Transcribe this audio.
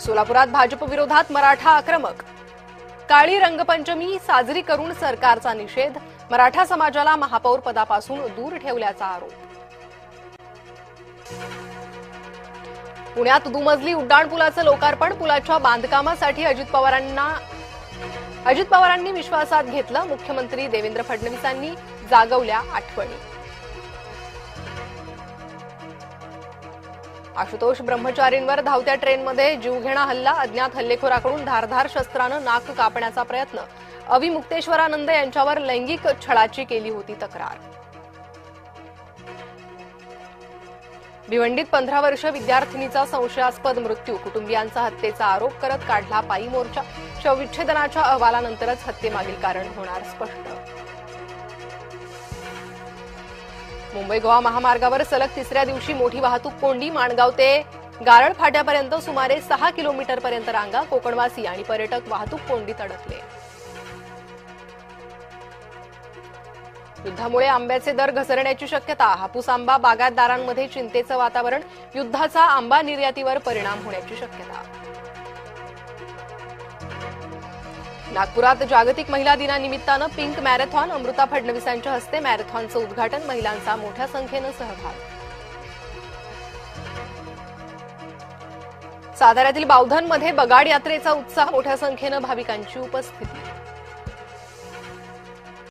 सोलापुरात भाजप विरोधात मराठा आक्रमक. काळी रंगपंचमी साजरी करून सरकारचा निषेध. मराठा समाजाला महापौर पदापासून दूर ठेवल्याचा आरोप. पुण्यात दुमजली उड्डाणपुलाचं लोकार्पण. पुलाच्या बांधकामासाठी अजित पवारांनी विश्वासात घेतलं. मुख्यमंत्री देवेंद्र फडणवीसांनी जागवल्या आठवणी. आशुतोष ब्रह्मचारींवर धावत्या ट्रेनमध्ये जीवघेणा हल्ला. अज्ञात हल्लेखोराकडून धारधार शस्त्रानं नाक कापण्याचा प्रयत्न. अवि मुक्तेश्वरानंद यांच्यावर लैंगिक छळाची केली होती तक्रार. भिवंडीत 15 वर्ष विद्यार्थिनीचा संशयास्पद मृत्यू. कुटुंबियांचा हत्येचा आरोप करत काढला पायी मोर्चा. शवविच्छेदनाच्या अहवालानंतरच हत्येमागील कारण होणार स्पष्ट. मुंबई गोवा महामार्गावर सलग तिसऱ्या दिवशी मोठी वाहतूक कोंडी. माणगाव ते गारळ फाट्यापर्यंत सुमारे 6 किलोमीटरपर्यंत रांगा. कोकणवासी आणि पर्यटक वाहतूक कोंडीत अडकले. युद्धामुळे आंब्याचे दर घसरण्याची शक्यता. हापूस आंबा बागायतदारांमध्ये चिंतेचं वातावरण. युद्धाचा आंबा निर्यातीवर परिणाम होण्याची शक्यता. नागपुरात जागतिक महिला दिनानिमित्तानं पिंक मॅरेथॉन. अमृता फडणवीसांच्या हस्ते मॅरेथॉनचं उद्घाटन. महिलांचा मोठ्या संख्येनं सहभाग. साताऱ्यातील बावधनमध्ये बगाड यात्रेचा उत्साह. मोठ्या संख्येनं भाविकांची उपस्थिती.